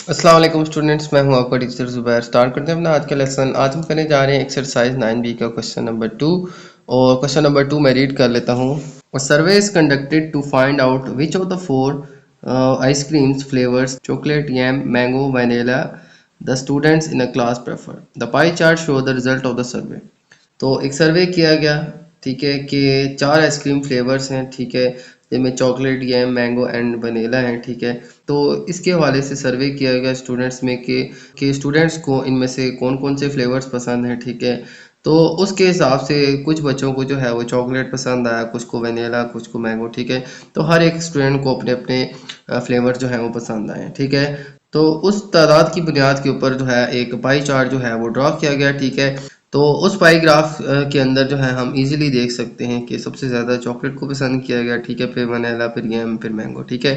अस्सलाम वालेकुम स्टूडेंट्स, मैं हूं आपका टीचर ज़ुबैर। स्टार्ट करते हैं अपना आज का लेसन। आज हम करने जा रहे हैं एक्सरसाइज 9B का क्वेश्चन नंबर 2। और क्वेश्चन नंबर 2 मैं रीड कर लेता हूं। A survey is conducted to find out which of the four ice creams flavours chocolate, yum, mango, vanilla the students in a class prefer. The pie chart show the result of the survey. तो एक सर्वे किया गया, ठीक है, कि 4 ice cream flavours हैं, ठीक है, जिनमें chocolate, yum, mango and vanilla हैं, ठीक है। तो इसके हवाले से सर्वे किया गया स्टूडेंट्स में कि स्टूडेंट्स को इनमें से कौन कौन से फ्लेवर्स पसंद हैं, ठीक है। तो उसके हिसाब से कुछ बच्चों को जो है वो चॉकलेट पसंद आया, कुछ को वनीला, कुछ को मैंगो, ठीक है। तो हर एक स्टूडेंट को अपने अपने फ्लेवर जो है वो पसंद आए, ठीक है। तो उस तादाद की बुनियाद के ऊपर जो है एक पाई चार्ट जो है वो ड्रॉ किया गया, ठीक है। तो उस पाई ग्राफ के अंदर जो है हम इजीली देख सकते हैं कि सबसे ज़्यादा चॉकलेट को पसंद किया गया, ठीक है, फिर वनीला, फिर यम, फिर मैंगो, ठीक है।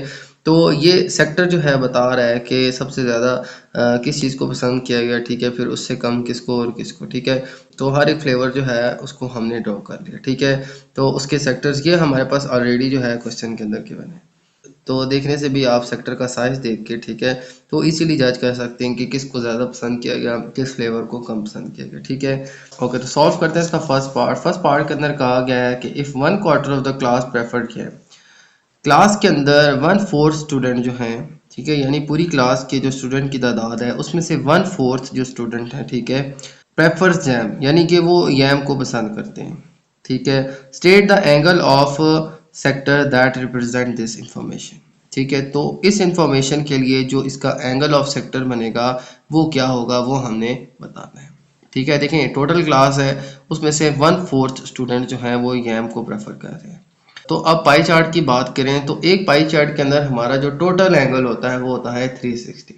तो ये सेक्टर जो है बता रहा है कि सबसे ज़्यादा किस चीज़ को पसंद किया गया, ठीक है, फिर उससे कम किसको और किसको, ठीक है। तो हर एक फ्लेवर जो है उसको हमने ड्रॉ कर लिया, ठीक है। तो उसके सेक्टर्स ये हमारे पास ऑलरेडी जो है क्वेश्चन के अंदर गिवन है। तो देखने से भी आप सेक्टर का साइज देख के, ठीक है, तो इजीली जज कर सकते हैं कि किसको ज़्यादा पसंद किया गया, किस फ्लेवर को कम पसंद किया गया, ठीक है। ओके, तो सॉल्व करते हैं इसका फर्स्ट पार्ट के अंदर कहा गया है कि if 1/4 of the class preferred किया है। क्लास के अंदर 1/4 स्टूडेंट जो हैं, ठीक है, यानी पूरी क्लास के जो स्टूडेंट की तादाद है उसमें से 1/4 जो स्टूडेंट हैं, ठीक है, प्रेफर्स जैम, यानी कि वो यैम को पसंद करते हैं, ठीक है। State the angle of sector that represent this information, ठीक है। तो इस इंफॉर्मेशन के लिए जो इसका एंगल ऑफ सेक्टर बनेगा वो क्या होगा, वो हमने बताना है, ठीक है। देखें, टोटल क्लास है, उसमें से 1/4 स्टूडेंट जो हैं वो यैम को प्रेफर कर रहे हैं। तो अब पाई चार्ट की बात करें तो एक पाई चार्ट के अंदर हमारा जो टोटल एंगल होता है वो होता है 360।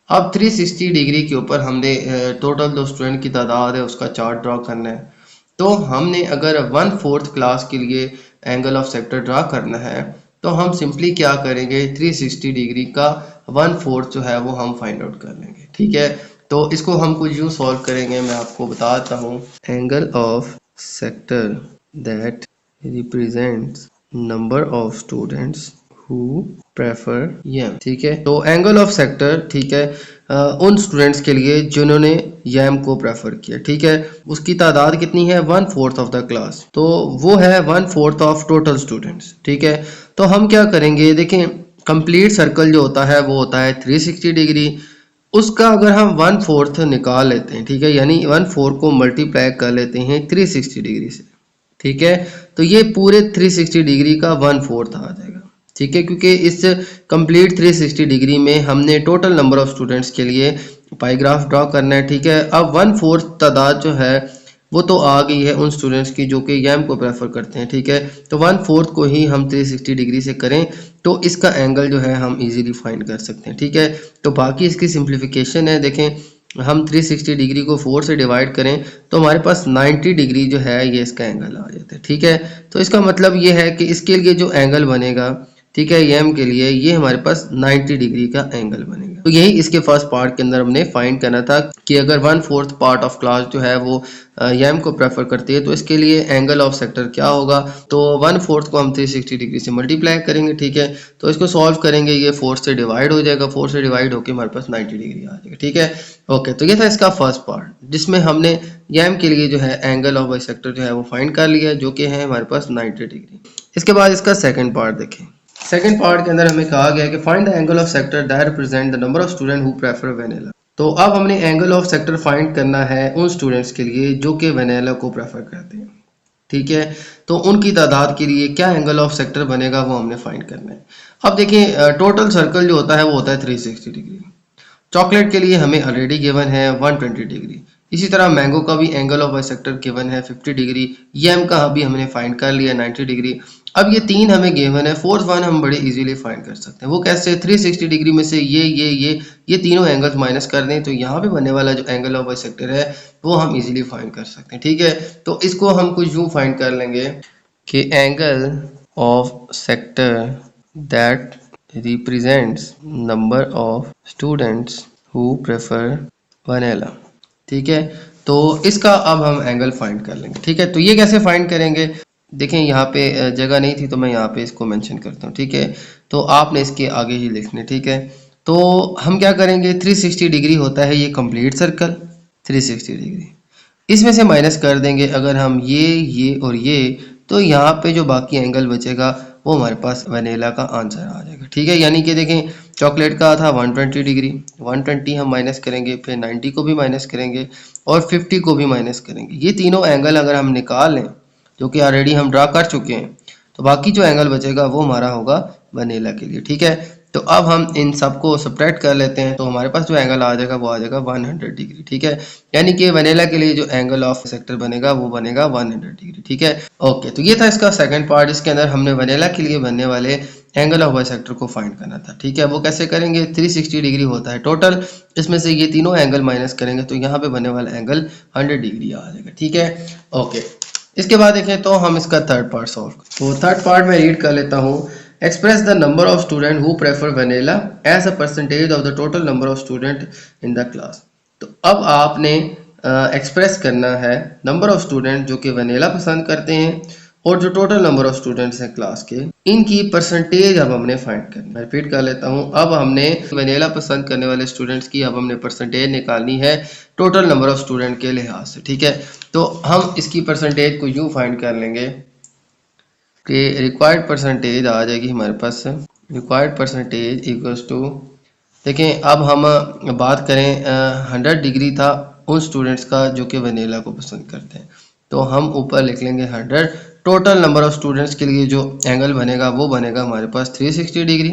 अब 360 डिग्री के ऊपर हमने टोटल जो स्टूडेंट की तादाद है उसका चार्ट ड्रॉ करना है। तो हमने अगर 1/4 क्लास के लिए एंगल ऑफ सेक्टर ड्रा करना है तो हम सिंपली क्या करेंगे, 360 डिग्री का 1/4 जो है वो हम फाइंड आउट कर लेंगे, ठीक है। तो इसको हम कुछ यूँ सॉल्व करेंगे, मैं आपको बताता हूँ। Angle of sector that represents number of students who prefer यम, ठीक है। तो एंगल ऑफ सेक्टर, ठीक है, उन स्टूडेंट्स के लिए जिन्होंने यम को प्रेफर किया, ठीक है। उसकी तादाद कितनी है, 1/4 ऑफ द क्लास, तो वो है 1/4 ऑफ टोटल स्टूडेंट्स, ठीक है। तो हम क्या करेंगे, देखें, कंप्लीट सर्कल जो होता है वो होता है 360 डिग्री। उसका अगर हम 1/4 निकाल लेते हैं, ठीक है, यानी 1/4 को मल्टीप्लाई कर लेते हैं 360 डिग्री से, ठीक है। तो ये पूरे 360 डिग्री का 1/4 आ जाएगा, ठीक है, क्योंकि इस कंप्लीट 360 डिग्री में हमने टोटल नंबर ऑफ स्टूडेंट्स के लिए पाईग्राफ ड्रॉ करना है, ठीक है। अब 1/4 तादाद जो है वो तो आ गई है उन स्टूडेंट्स की जो कि यम को प्रेफर करते हैं, ठीक है। तो 1/4 को ही हम 360 डिग्री से करें तो इसका एंगल जो है हम इजीली फाइंड कर सकते हैं, ठीक है। तो बाकी इसकी सिंप्लीफिकेशन है, देखें, हम 360 डिग्री को 4 से डिवाइड करें तो हमारे पास 90 डिग्री जो है ये इसका एंगल आ जाता है, ठीक है। तो इसका मतलब ये है कि इसके लिए जो एंगल बनेगा, ठीक है, यम के लिए ये हमारे पास 90 डिग्री का एंगल बनेगा। तो यही इसके फर्स्ट पार्ट के अंदर हमने फाइंड करना था कि अगर 1/4 पार्ट ऑफ क्लास जो है वो यम को प्रेफर करती है तो इसके लिए एंगल ऑफ सेक्टर क्या होगा। तो 1/4 को हम 360 डिग्री से मल्टीप्लाई करेंगे, ठीक है। तो इसको सॉल्व करेंगे, ये 4 से डिवाइड हो जाएगा, 4 से डिवाइड होकर हमारे पास 90 डिग्री आ जाएगा, ठीक है। ओके, तो ये था इसका फर्स्ट पार्ट जिसमें हमने यम के लिए जो है एंगल ऑफ बाइसेक्टर जो है वो फाइंड कर लिया, जो कि है हमारे पास 90 डिग्री। इसके बाद इसका सेकंड पार्ट देखें। सेकंड पार्ट के अंदर हमें कहा गया कि find the angle of sector that represent the number of student who prefer vanilla. तो अब हमने एंगल ऑफ सेक्टर फाइंड करना है उन स्टूडेंट्स के लिए जो कि वनीला को प्रेफर करते हैं, ठीक है। तो उनकी तादाद के लिए क्या एंगल ऑफ सेक्टर बनेगा वो हमने फाइंड करना है। अब देखिए, टोटल सर्कल जो होता है वो होता है 360 डिग्री। चॉकलेट के लिए हमें ऑलरेडी गिवन है 120 डिग्री। इसी तरह मैंगो का भी एंगल ऑफ बाइसेक्टर गिवन है 50 डिग्री। यम का भी हमने फाइंड कर लिया 90 डिग्री। अब ये तीन हमें गिवन है, फोर्थ वन हम बड़े इजीली फाइंड कर सकते हैं। वो कैसे, 360 डिग्री में से ये तीनों एंगल्स माइनस कर दें तो यहाँ पे बनने वाला जो एंगल ऑफ बाइसेक्टर है वो हम इजीली फाइंड कर सकते हैं, ठीक है। तो इसको हम कुछ यूँ फाइंड कर लेंगे कि angle of sector that represents number of students who prefer vanilla, ठीक है। तो इसका अब हम एंगल फाइंड कर लेंगे, ठीक है। तो ये कैसे फाइंड करेंगे, देखें, यहाँ पे जगह नहीं थी तो मैं यहाँ पे इसको मेंशन करता हूँ, ठीक है। तो आपने इसके आगे ही लिखने, ठीक है। तो हम क्या करेंगे, 360 डिग्री होता है ये कंप्लीट सर्कल, 360 डिग्री इसमें से माइनस कर देंगे अगर हम ये और ये, तो यहाँ पे जो बाकी एंगल बचेगा वो हमारे पास वनीला का आंसर आ जाएगा। ठीक है, यानी कि देखें चॉकलेट का था 120 डिग्री, 120 हम माइनस करेंगे, फिर 90 को भी माइनस करेंगे और 50 को भी माइनस करेंगे। ये तीनों एंगल अगर हम निकाल लें, जो कि ऑलरेडी हम ड्रा कर चुके हैं, तो बाकी जो एंगल बचेगा वो हमारा होगा वनीला के लिए। ठीक है, तो अब हम इन सबको सब्ट्रैक्ट कर लेते हैं, तो हमारे पास जो एंगल आ जाएगा वो आ जाएगा 100 डिग्री। ठीक है, यानी कि वनीला के लिए जो एंगल ऑफ सेक्टर बनेगा वो बनेगा 100 डिग्री। ठीक है, ओके, तो ये था इसका सेकंड पार्ट। इसके अंदर हमने वनीला के लिए बनने वाले एंगल ऑफ बाइसेक्टर को फाइंड करना था। ठीक है, वो कैसे करेंगे, 360 डिग्री होता है टोटल, इसमें से ये तीनों एंगल माइनस करेंगे तो यहाँ पे बनने वाला एंगल 100 डिग्री आ जाएगा। ठीक है, ओके, इसके बाद देखें तो हम इसका थर्ड पार्ट सॉल्व, तो थर्ड पार्ट में रीड कर लेता हूँ। Express the number of student who prefer vanilla as a percentage of the total number of student in the class. तो अब आपने एक्सप्रेस करना है नंबर ऑफ स्टूडेंट जो कि वनीला पसंद करते हैं और जो टोटल नंबर ऑफ स्टूडेंट्स हैं क्लास के, इनकी परसेंटेज अब हमने फाइंड करनी है। रिपीट कर लेता हूँ, अब हमने वनीला पसंद करने वाले स्टूडेंट्स की अब हमने परसेंटेज निकालनी है टोटल नंबर ऑफ स्टूडेंट के लिहाज से। ठीक है, तो हम इसकी परसेंटेज को यूँ फाइंड कर लेंगे कि रिक्वायर्ड परसेंटेज आ जाएगी हमारे पास, रिक्वायर्ड परसेंटेज इक्वल्स टू, देखें अब हम बात करें 100 डिग्री था उन स्टूडेंट्स का जो कि वनीला को पसंद करते हैं, तो हम ऊपर लिख लेंगे 100, टोटल नंबर ऑफ स्टूडेंट्स के लिए जो एंगल बनेगा वो बनेगा हमारे पास 360 डिग्री।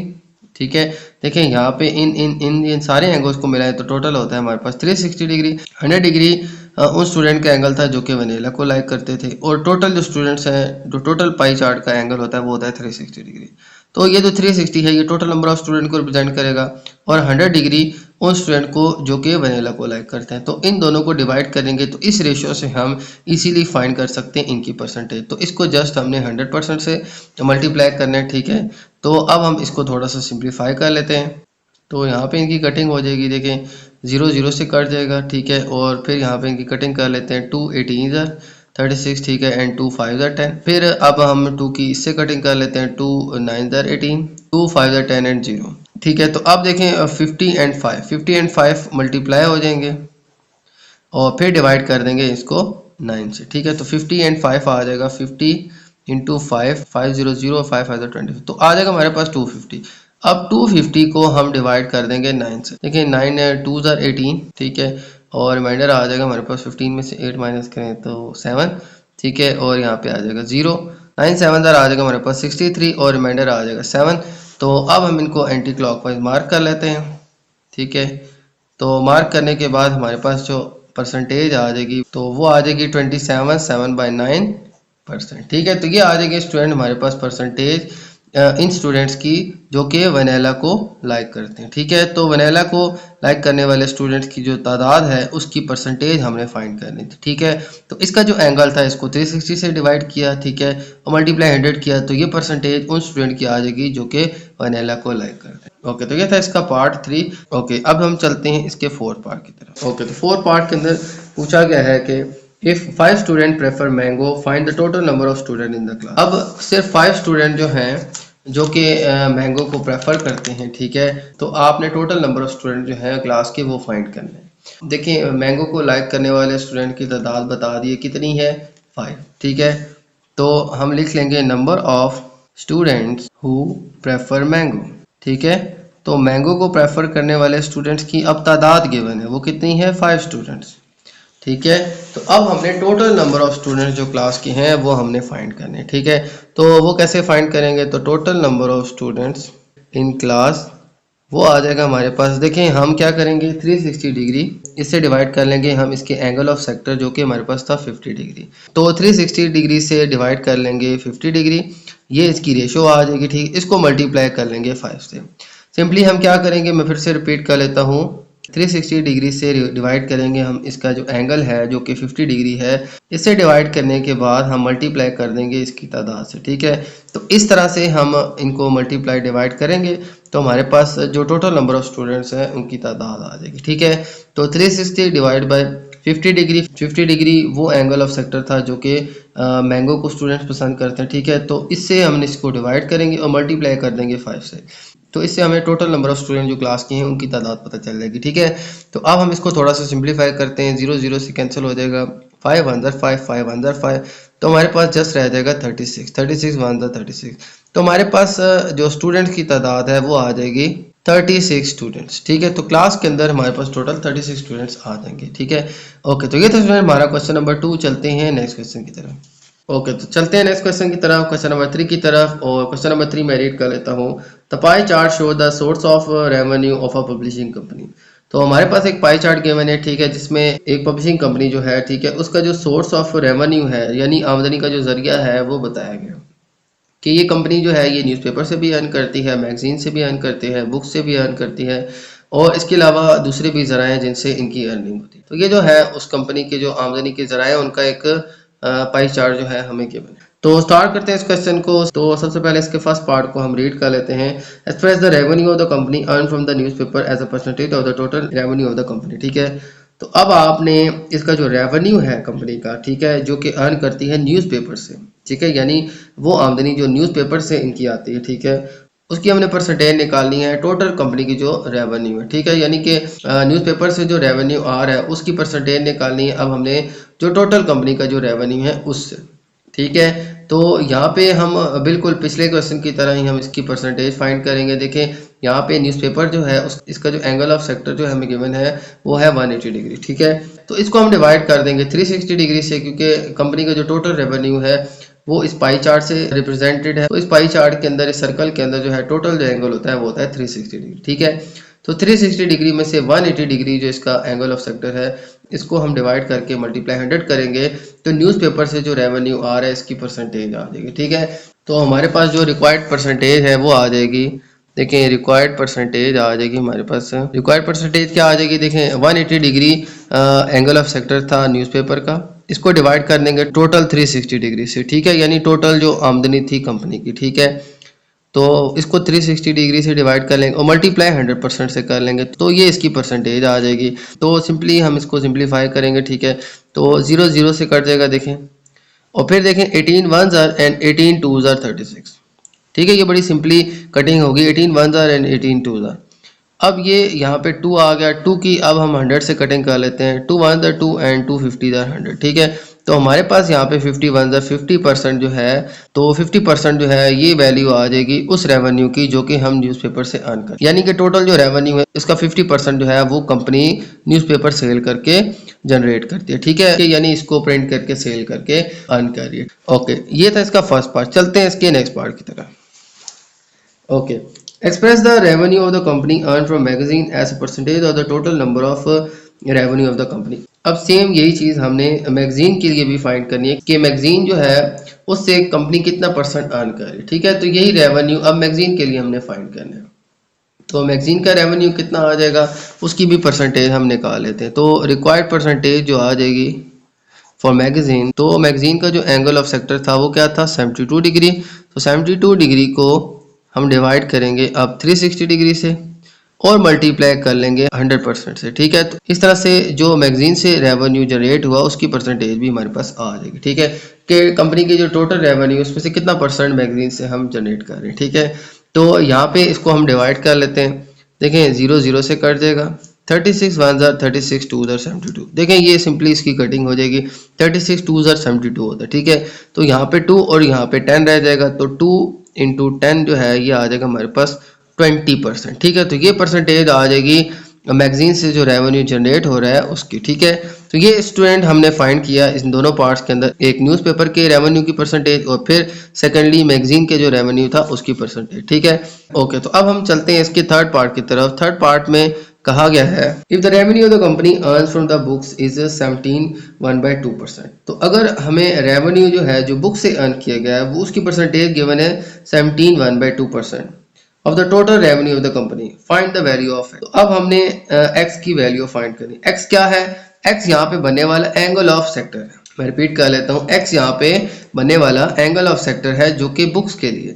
ठीक है, देखें यहाँ पे इन सारे एंगल्स को मिलाएं तो टोटल होता है हमारे पास 360 डिग्री। 100 डिग्री उन स्टूडेंट का एंगल था जो कि वनीला को लाइक करते थे, और टोटल जो स्टूडेंट्स हैं, जो टोटल पाई चार्ट का एंगल होता है वो होता है 360 डिग्री। तो ये जो 360 है ये टोटल नंबर ऑफ स्टूडेंट को रिप्रेजेंट करेगा, और 100 डिग्री उन स्टूडेंट को जो कि वनीला को लाइक करते हैं। तो इन दोनों को डिवाइड करेंगे तो इस रेशियो से हम इजीली फाइंड कर सकते हैं इनकी परसेंटेज। तो इसको जस्ट हमने 100% से मल्टीप्लाई करना है। ठीक है, तो अब हम इसको थोड़ा सा सिंप्लीफाई कर लेते हैं, तो यहाँ पे इनकी कटिंग हो जाएगी, देखें 0 0 से कट जाएगा। ठीक है, और फिर यहाँ पे इनकी कटिंग कर लेते हैं, 2 18 36, ठीक है, एंड 2 5 10। फिर अब हम 2 की इससे कटिंग कर लेते हैं, 2 9 18, 2 5 10 एंड 0। ठीक है, तो अब देखें 50 एंड 5 मल्टीप्लाई हो जाएंगे और फिर डिवाइड कर देंगे इसको 9 से। ठीक है, तो 50 एंड 5 आ जाएगा, 50 इंटू 5, 5 0 0, 5 5 20, तो आ जाएगा हमारे पास 250। अब 250 को हम डिवाइड कर देंगे 9 से, देखिए 9 2 18, ठीक है, और रिमाइंडर आ जाएगा हमारे पास 15 में से 8 माइनस करें तो 7, ठीक है, और यहाँ पे आ जाएगा 0, 9 7 आ जाएगा हमारे पास 63 और रिमाइंडर आ जाएगा 7। तो अब हम इनको एंटी क्लॉकवाइज मार्क कर लेते हैं। ठीक है, तो मार्क करने के बाद हमारे पास जो परसेंटेज आ जाएगी तो वो आ जाएगी 27 7/9%। ठीक है, तो ये आ जाएगी स्टूडेंट हमारे पास परसेंटेज इन स्टूडेंट्स की जो कि वनीला को लाइक करते हैं। ठीक है, तो वनीला को लाइक करने वाले स्टूडेंट्स की जो तादाद है उसकी परसेंटेज हमने फाइंड करनी थी। ठीक है, तो इसका जो एंगल था इसको 360 से डिवाइड किया, ठीक है, और मल्टीप्लाई 100 किया, तो ये परसेंटेज उन स्टूडेंट की आ जाएगी जो कि वनीला को लाइक करते हैं। ओके, तो ये था इसका पार्ट 3। ओके, अब हम चलते हैं इसके 4th पार्ट की तरफ। ओके, तो 4th पार्ट के अंदर पूछा गया है कि if 5 student prefer mango find the total number of student in the class. अब सिर्फ 5 स्टूडेंट जो हैं जो कि मैंगो को प्रेफर करते हैं, ठीक है, तो आपने टोटल नंबर ऑफ स्टूडेंट जो है क्लास के वो फाइंड करने हैं। देखिए मैंगो को लाइक करने वाले स्टूडेंट की तादाद बता दी कितनी है, 5। ठीक है, तो हम लिख लेंगे number of students who prefer mango. ठीक है, तो मैंगो को प्रेफर करने वाले स्टूडेंट्स की अब तादाद गिवन है, वो कितनी है, 5 स्टूडेंट्स। ठीक है, तो अब हमने टोटल नंबर ऑफ स्टूडेंट्स जो क्लास के हैं वो हमने फाइंड करने। ठीक है, तो वो कैसे फाइंड करेंगे, तो total number of students in class वो आ जाएगा हमारे पास। देखें हम क्या करेंगे, 360 डिग्री इससे डिवाइड कर लेंगे हम इसके एंगल ऑफ सेक्टर जो कि हमारे पास था 50 डिग्री, तो 360 डिग्री से डिवाइड कर लेंगे 50 डिग्री, ये इसकी रेशो आ जाएगी। ठीक, इसको मल्टीप्लाई कर लेंगे 5 से। सिंपली हम क्या करेंगे, मैं फिर से रिपीट कर लेता हूँ, 360 डिग्री से डिवाइड करेंगे हम इसका जो एंगल है जो कि 50 डिग्री है, इससे डिवाइड करने के बाद हम मल्टीप्लाई कर देंगे इसकी तादाद से। ठीक है, तो इस तरह से हम इनको मल्टीप्लाई डिवाइड करेंगे तो हमारे पास जो टोटल नंबर ऑफ स्टूडेंट्स हैं उनकी तादाद आ जाएगी। ठीक है, तो 360 डिवाइड बाय 50 डिग्री, 50 डिग्री वो एंगल ऑफ सेक्टर था जो कि मैंगो को स्टूडेंट्स पसंद करते हैं। ठीक है, तो इससे हम इसको डिवाइड करेंगे और मल्टीप्लाई कर देंगे 5 से। तो इससे हमें टोटल नंबर ऑफ स्टूडेंट जो क्लास के हैं उनकी तादाद पता चल जाएगी। ठीक है, तो अब हम इसको थोड़ा सा सिंप्लीफाई करते हैं। 0 0 से कैंसिल हो जाएगा, 5 अंदर 5 5 अंदर 5, तो हमारे पास जस्ट रह जाएगा 36 36 वन अंदर 36। तो हमारे पास जो स्टूडेंट्स की तादाद है वो आ जाएगी 36 स्टूडेंट्स। ठीक है, तो क्लास के अंदर हमारे पास टोटल 36 स्टूडेंट्स आ जाएंगे। ठीक है, ओके, तो ये था स्टूडेंट हमारा क्वेश्चन नंबर 2। चलते हैं नेक्स्ट क्वेश्चन की तरफ। ओके, तो चलते हैं नेक्स्ट क्वेश्चन की तरफ, क्वेश्चन नंबर 3 की तरफ। और क्वेश्चन नंबर 3 मैं रीड कर लेता हूँ। The pie chart show the source of revenue of a publishing company. तो हमारे पास एक पाई चार्ट गिवन है। ठीक है, जिसमें एक पब्लिशिंग कंपनी जो है, ठीक है, उसका जो सोर्स ऑफ रेवेन्यू है यानी आमदनी का जो जरिया है वो बताया गया कि ये कंपनी जो है ये न्यूज़पेपर से भी अर्न करती है, मैगजीन से भी अर्न करती है, बुक से भी अर्न करती है, और इसके अलावा दूसरे भी ज़राए हैं जिनसे इनकी अर्निंग होती है। तो ये जो है उस कंपनी के जो आमदनी के ज़राए उनका एक पाई चार्ट जो है हमें गिवन है। तो स्टार्ट करते हैं इस क्वेश्चन को। तो सबसे पहले इसके फर्स्ट पार्ट को हम रीड कर लेते हैं। Express the revenue of the company earn from the newspaper as a percentage of the total revenue of the company. ठीक है, तो अब आपने इसका जो रेवेन्यू है कंपनी का, ठीक है, जो कि अर्न करती है न्यूज़पेपर से, ठीक है, यानी वो आमदनी जो न्यूज़पेपर से इनकी आती है, ठीक है, उसकी हमने परसेंटेज निकालनी है टोटल कंपनी की जो रेवेन्यू है। ठीक है, यानी कि न्यूज़पेपर से जो रेवेन्यू आ रहा है उसकी परसेंटेज निकालनी है अब हमने जो टोटल कंपनी का जो रेवेन्यू है उससे। ठीक है, तो यहाँ पे हम बिल्कुल पिछले क्वेश्चन की तरह ही हम इसकी परसेंटेज फाइंड करेंगे। देखें यहाँ पे न्यूज़पेपर जो है इसका जो एंगल ऑफ सेक्टर जो हमें गिवन है वो है 180 डिग्री। ठीक है, तो इसको हम डिवाइड कर देंगे 360 डिग्री से, क्योंकि कंपनी का जो टोटल रेवेन्यू है वो इस पाई चार्ट से रिप्रेजेंटेड है। तो इस पाई चार्ट के अंदर, इस सर्कल के अंदर जो है टोटल जो एंगल होता है वो होता है 360 डिग्री। ठीक है, तो 360 डिग्री में से 180 डिग्री जो इसका एंगल ऑफ सेक्टर है इसको हम डिवाइड करके मल्टीप्लाई 100 करेंगे तो न्यूज़पेपर से जो रेवेन्यू आ रहा है इसकी परसेंटेज आ जाएगी। ठीक है, तो हमारे पास जो रिक्वायर्ड परसेंटेज है वो आ जाएगी। देखें रिक्वायर्ड परसेंटेज आ जाएगी हमारे पास। रिक्वायर्ड परसेंटेज क्या आ जाएगी, देखें 180 डिग्री एंगल ऑफ सेक्टर था न्यूज़पेपर का, इसको डिवाइड कर देंगे टोटल 360 डिग्री से। ठीक है, यानी टोटल जो आमदनी थी कंपनी की। ठीक है, तो इसको 360 डिग्री से डिवाइड कर लेंगे और मल्टीप्लाई 100% से कर लेंगे तो ये इसकी परसेंटेज आ जाएगी। तो सिंपली हम इसको सिंप्लीफाई करेंगे। ठीक है, तो 0 0 से कट जाएगा देखें, और फिर देखें 18 1s are and 18 2s are 36। ठीक है, ये बड़ी सिंपली कटिंग होगी। 18 1s are and 18 2s are. अब ये यहाँ पे 2 आ गया, 2 की अब हम 100 से कटिंग कर लेते हैं। 2 1 आर 2 एंड 2 50 आर 100। ठीक है, तो हमारे पास यहाँ पे 51 आर 50% जो है, तो 50% जो है ये वैल्यू आ जाएगी उस रेवेन्यू की जो कि हम न्यूज़पेपर से अर्न कर, यानी कि टोटल जो रेवेन्यू है इसका 50% जो है वो कंपनी न्यूज़पेपर सेल करके जनरेट करती है। ठीक है, यानी इसको प्रिंट करके सेल करके अर्न कर रही है। ओके, ये था इसका फर्स्ट पार्ट। चलते हैं इसके नेक्स्ट पार्ट की तरफ। Okay, express the revenue of the company earned from magazine as a percentage of the total number of revenue of the company। अब सेम यही चीज़ हमने मैगजीन के लिए भी फाइंड करनी है कि मैगजीन जो है उससे कंपनी कितना परसेंट अर्न कर रही है। ठीक है, तो यही रेवेन्यू अब मैगजीन के लिए हमने फाइंड करना है। तो मैगजीन का रेवेन्यू कितना आ जाएगा उसकी भी परसेंटेज हम निकाल लेते हैं। तो रिक्वायर्ड परसेंटेज जो आ जाएगी फॉर मैगजीन, तो मैगजीन का जो एंगल ऑफ सेक्टर था वो क्या था 72 डिग्री। तो 72 डिग्री को हम डिवाइड करेंगे अब 360 डिग्री से और मल्टीप्लाई कर लेंगे 100% से। ठीक है, तो इस तरह से जो मैगजीन से रेवेन्यू जनरेट हुआ उसकी परसेंटेज भी हमारे पास आ जाएगी। ठीक है, कि कंपनी की जो टोटल रेवेन्यू उसमें से कितना परसेंट मैगजीन से हम जनरेट कर रहे हैं। ठीक है, तो यहाँ पे इसको हम डिवाइड कर लेते हैं। देखें 0 0 से कट जाएगा, 36 1s आर 36 2s आर 72। देखें ये सिंपली इसकी कटिंग हो जाएगी, 36 2s आर 72 होता है। ठीक है, तो यहाँ पे 2 और यहाँ पे 10 रह जाएगा, तो 2 इंटू 10 जो है ये आ जाएगा हमारे पास 20%। ठीक है, तो ये परसेंटेज आ जाएगी मैगजीन से जो रेवेन्यू जनरेट हो रहा है उसकी। ठीक है, तो ये स्टूडेंट हमने फाइंड किया इन दोनों पार्ट्स के अंदर, एक न्यूज़पेपर के रेवेन्यू की परसेंटेज और फिर सेकेंडली मैगजीन के जो रेवेन्यू था उसकी परसेंटेज। ठीक है, ओके, तो अब हम चलते हैं इसके थर्ड पार्ट की तरफ। थर्ड पार्ट में कहा गया है if the revenue of the company earns from the books is 17.1/2%। तो अगर हमें रेवेन्यू जो है जो बुक से अर्न किया गया है वो उसकी परसेंटेज गिवन है 17.1/2% of the total revenue of the company, find the value of x. तो अब हमने एक्स की वैल्यू फाइंड करनी। एक्स क्या है, एक्स यहाँ पे बनने वाला एंगल ऑफ सेक्टर है। मैं रिपीट कर लेता हूँ, एक्स यहाँ पे बनने वाला एंगल ऑफ सेक्टर है जो कि बुक्स के लिए।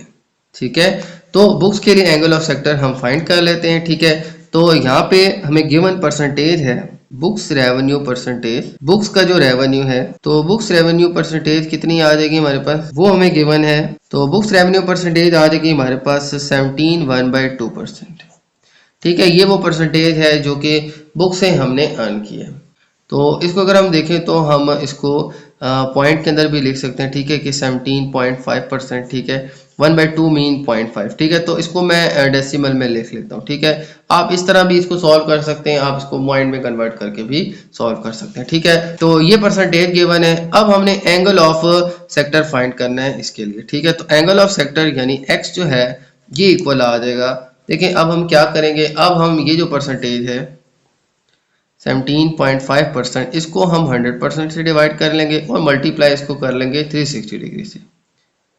ठीक है, तो बुक्स के लिए एंगल ऑफ सेक्टर हम फाइंड कर लेते हैं। ठीक है, तो यहाँ पे हमें गिवन परसेंटेज है बुक्स रेवेन्यू परसेंटेज, बुक्स का जो रेवेन्यू है, तो बुक्स रेवेन्यू परसेंटेज कितनी आ जाएगी हमारे पास, वो हमें गिवन है। तो बुक्स रेवेन्यू परसेंटेज आ जाएगी हमारे पास 17.1/2%। ठीक है, ये वो परसेंटेज है जो कि बुक से हमने अर्न की है। तो इसको अगर हम देखें तो हम इसको पॉइंट के अंदर भी लिख सकते हैं। ठीक है कि 17.5%। ठीक है, 1/2 मीन 0.5। ठीक है, तो इसको मैं डेसिमल में लिख लेता हूँ। ठीक है, आप इस तरह भी इसको सॉल्व कर सकते हैं, आप इसको पॉइंट में कन्वर्ट करके भी सॉल्व कर सकते हैं। ठीक है, तो ये परसेंटेज गिवन है। अब हमने एंगल ऑफ सेक्टर फाइंड करना है इसके लिए। ठीक है, तो एंगल ऑफ सेक्टर यानी एक्स जो है ये इक्वल आ जाएगा। देखिए अब हम क्या करेंगे, अब हम ये जो परसेंटेज है 17.5%, इसको हम 100% से डिवाइड कर लेंगे और मल्टीप्लाई इसको कर लेंगे 360 डिग्री से।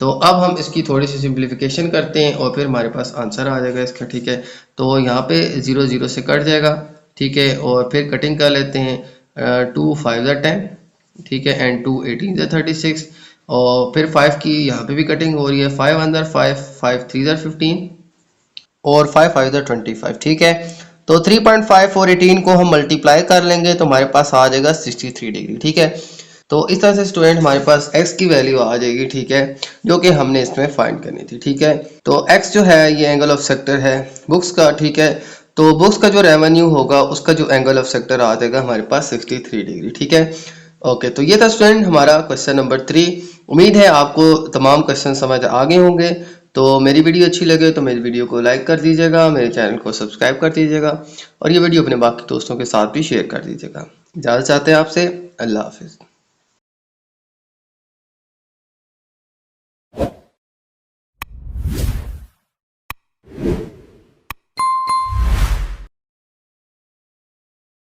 तो अब हम इसकी थोड़ी सी सिंप्लीफिकेशन करते हैं और फिर हमारे पास आंसर आ जाएगा इसका। ठीक है, तो यहाँ पे 0 0 से कट जाएगा। ठीक है, और फिर कटिंग कर लेते हैं। 2 5 10। ठीक है, एंड 2 18 36। और फिर 5 की यहाँ पे भी कटिंग हो रही है। 5 अंदर 5 5 3 15 और 5 5 25। ठीक है, तो 3.5 और 18 को हम मल्टीप्लाई कर लेंगे तो हमारे पास आ जाएगा 63 डिग्री। ठीक है, तो इस तरह से स्टूडेंट हमारे पास x की वैल्यू आ जाएगी। ठीक है, जो कि हमने इसमें फाइंड करनी थी। ठीक है, तो x जो है ये एंगल ऑफ सेक्टर है बुक्स का। ठीक है, तो बुक्स का जो रेवेन्यू होगा उसका जो एंगल ऑफ सेक्टर आ जाएगा हमारे पास 63 डिग्री। ठीक है, ओके, तो ये था स्टूडेंट हमारा क्वेश्चन नंबर 3। उम्मीद है आपको तमाम क्वेश्चन समझ आ गए होंगे। तो मेरी वीडियो अच्छी लगे तो मेरी वीडियो को लाइक कर दीजिएगा, मेरे चैनल को सब्सक्राइब कर दीजिएगा और ये वीडियो अपने बाकी दोस्तों के साथ भी शेयर कर दीजिएगा। इजाज़त चाहते हैं आपसे। अल्लाह हाफिज़।